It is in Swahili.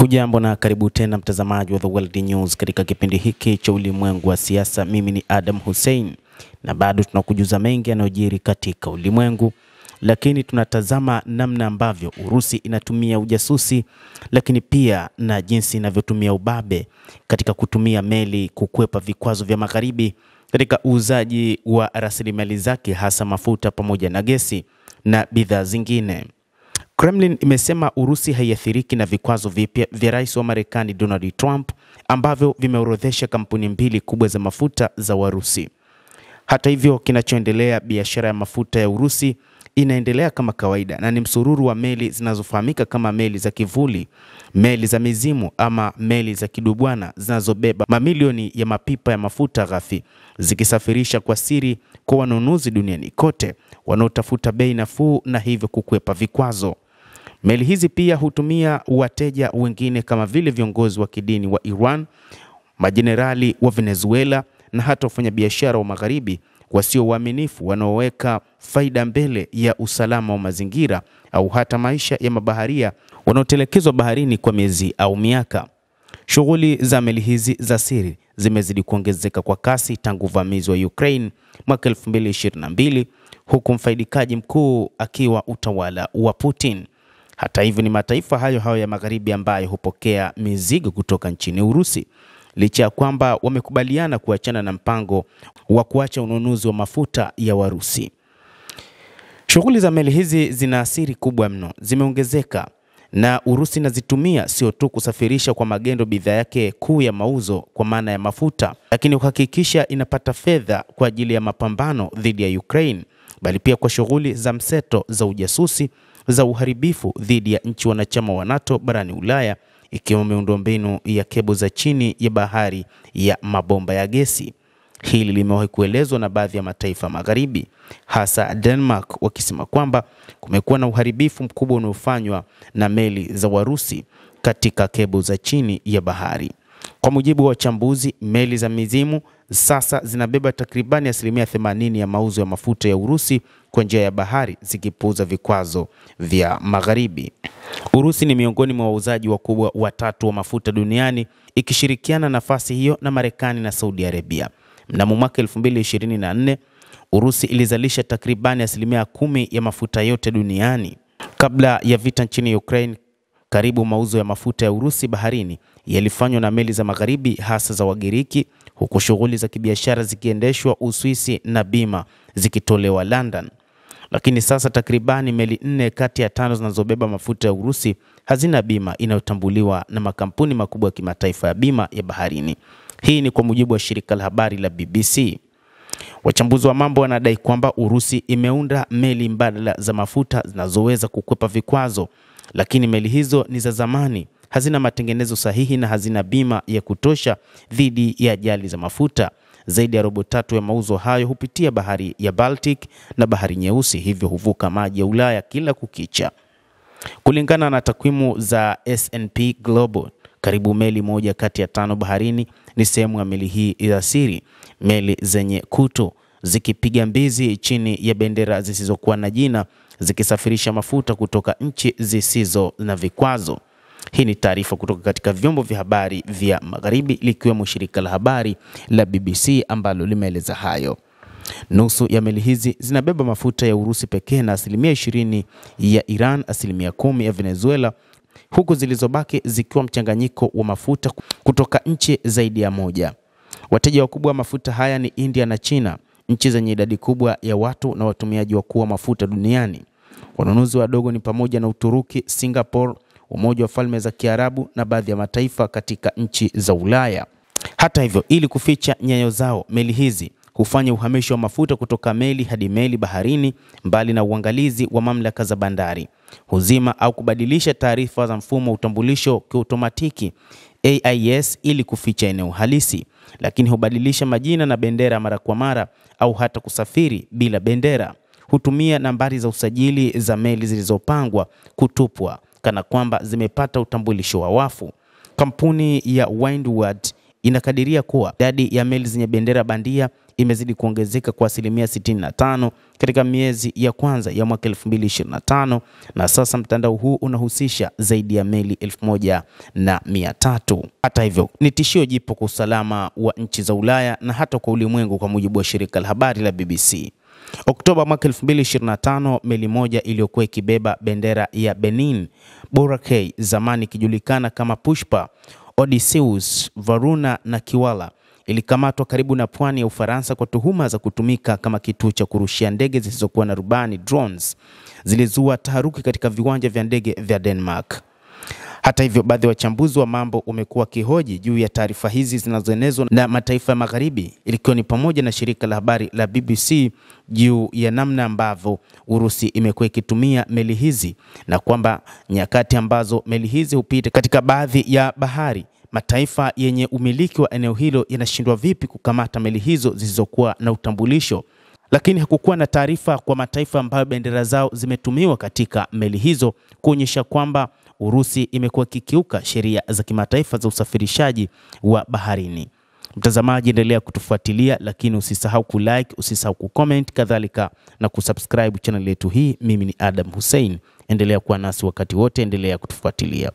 Hujambo na karibu tena mtazamaji wa The World News katika kipindi hiki cha ulimwengu wa siasa. Mimi ni Adam Hussein na bado tunakujuza mengi yanayojiri katika ulimwengu, lakini tunatazama namna ambavyo Urusi inatumia ujasusi, lakini pia na jinsi inavyotumia ubabe katika kutumia meli kukwepa vikwazo vya magharibi katika uuzaji wa rasilimali zake, hasa mafuta pamoja na gesi na bidhaa zingine. Kremlin imesema Urusi haiathiriki na vikwazo vipya vya rais wa Marekani Donald Trump ambavyo vimeorodhesha kampuni mbili kubwa za mafuta za Warusi. Hata hivyo, kinachoendelea, biashara ya mafuta ya Urusi inaendelea kama kawaida na ni msururu wa meli zinazofahamika kama meli za kivuli, meli za mizimu ama meli za kidubwana zinazobeba mamilioni ya mapipa ya mafuta ghafi zikisafirisha kwa siri kwa wanunuzi duniani kote wanaotafuta bei nafuu na hivyo kukwepa vikwazo. Meli hizi pia hutumia wateja wengine kama vile viongozi wa kidini wa Iran, majenerali wa Venezuela na hata wafanyabiashara wa magharibi wasio waaminifu wanaoweka faida mbele ya usalama wa mazingira au hata maisha ya mabaharia wanaotelekezwa baharini kwa miezi au miaka. Shughuli za meli hizi za siri zimezidi kuongezeka kwa kasi tangu uvamizi wa Ukraine mwaka 2022, huku mfaidikaji mkuu akiwa utawala wa Putin. Hata hivyo, ni mataifa hayo ya magharibi ambayo hupokea mizigo kutoka nchini Urusi, licha ya kwamba wamekubaliana kuachana na mpango wa kuacha ununuzi wa mafuta ya Warusi. Shughuli za meli hizi zina asiri kubwa mno, zimeongezeka na Urusi inazitumia sio tu kusafirisha kwa magendo bidhaa yake kuu ya mauzo kwa maana ya mafuta, lakini kuhakikisha inapata fedha kwa ajili ya mapambano dhidi ya Ukraine, bali pia kwa shughuli za mseto za ujasusi za uharibifu dhidi ya nchi wanachama wa NATO barani Ulaya, ikiwemo miundombinu ya kebo za chini ya bahari ya mabomba ya gesi. Hili limewahi kuelezwa na baadhi ya mataifa magharibi, hasa Denmark, wakisema kwamba kumekuwa na uharibifu mkubwa unaofanywa na meli za Warusi katika kebo za chini ya bahari. Kwa mujibu wa wachambuzi, meli za mizimu sasa zinabeba takribani 80% ya mauzo ya mafuta ya Urusi kwa njia ya bahari, zikipuuza vikwazo vya magharibi. Urusi ni miongoni mwa wauzaji wakubwa watatu wa mafuta duniani, ikishirikiana nafasi hiyo na Marekani na Saudi Arabia. Mnamo mwaka 2024, Urusi ilizalisha takribani 10% ya mafuta yote duniani. Kabla ya vita nchini Ukraine, karibu mauzo ya mafuta ya Urusi baharini yalifanywa na meli za magharibi, hasa za Wagiriki, huku shughuli za kibiashara zikiendeshwa Uswisi na bima zikitolewa London. Lakini sasa takribani meli 4 kati ya 5 zinazobeba mafuta ya Urusi hazina bima inayotambuliwa na makampuni makubwa ya kimataifa ya bima ya baharini. Hii ni kwa mujibu wa shirika la habari la BBC. Wachambuzi wa mambo wanadai kwamba Urusi imeunda meli mbadala za mafuta zinazoweza kukwepa vikwazo, lakini meli hizo ni za zamani, hazina matengenezo sahihi na hazina bima ya kutosha dhidi ya ajali za mafuta. Zaidi ya robo tatu ya mauzo hayo hupitia bahari ya Baltic na bahari Nyeusi, hivyo huvuka maji ya Ulaya kila kukicha. Kulingana na takwimu za S&P Global, karibu meli moja kati ya 5 baharini ni sehemu ya meli hii ya siri, meli zenye kutu zikipiga mbizi chini ya bendera zisizokuwa na jina, zikisafirisha mafuta kutoka nchi zisizo na vikwazo. Hii ni taarifa kutoka katika vyombo vya habari vya magharibi, likiwemo shirika la habari la BBC ambalo limeeleza hayo. Nusu ya meli hizi zinabeba mafuta ya Urusi pekee na 20% ya Iran, 10% ya Venezuela, huku zilizobaki zikiwa mchanganyiko wa mafuta kutoka nchi zaidi ya moja. Wateja wakubwa wa mafuta haya ni India na China, nchi zenye idadi kubwa ya watu na watumiaji wakuu wa mafuta duniani. Wanunuzi wadogo ni pamoja na Uturuki, Singapore, Umoja wa Falme za Kiarabu na baadhi ya mataifa katika nchi za Ulaya. Hata hivyo, ili kuficha nyayo zao, meli hizi hufanya uhamisho wa mafuta kutoka meli hadi meli baharini, mbali na uangalizi wa mamlaka za bandari. Huzima au kubadilisha taarifa za mfumo wa utambulisho kiautomatiki AIS ili kuficha eneo halisi, lakini hubadilisha majina na bendera mara kwa mara au hata kusafiri bila bendera. Hutumia nambari za usajili za meli zilizopangwa kutupwa kana kwamba zimepata utambulisho wa wafu. Kampuni ya Windward inakadiria kuwa idadi ya meli zenye bendera bandia imezidi kuongezeka kwa asilimia 65 katika miezi ya kwanza ya mwaka 2025, na sasa mtandao huu unahusisha zaidi ya meli 1300. Hata hivyo, ni tishio jipo kwa usalama wa nchi za Ulaya na hata kwa ulimwengu, kwa mujibu wa shirika la habari la BBC. Oktoba mwaka 2025, meli moja iliyokuwa ikibeba bendera ya Benin, Boracay, zamani ikijulikana kama Pushpa, Odysseus, Varuna na Kiwala, ilikamatwa karibu na pwani ya Ufaransa kwa tuhuma za kutumika kama kituo cha kurushia ndege zisizokuwa na rubani, drones. Zilizua taharuki katika viwanja vya ndege vya Denmark. Hata hivyo, baadhi ya wachambuzi wa mambo wamekuwa kihoji juu ya taarifa hizi zinazoenezwa na mataifa ya magharibi, ikiwa ni pamoja na shirika la habari la BBC, juu ya namna ambavyo Urusi imekuwa ikitumia meli hizi, na kwamba nyakati ambazo meli hizi hupita katika baadhi ya bahari, mataifa yenye umiliki wa eneo hilo yanashindwa vipi kukamata meli hizo zisizokuwa na utambulisho. Lakini hakukuwa na taarifa kwa mataifa ambayo bendera zao zimetumiwa katika meli hizo, kuonyesha kwamba Urusi imekuwa kikiuka sheria za kimataifa za usafirishaji wa baharini. Mtazamaji, endelea kutufuatilia, lakini usisahau kulike, usisahau kucomment, kadhalika na kusubscribe channel yetu hii. Mimi ni Adam Hussein. Endelea kuwa nasi wakati wote, endelea kutufuatilia.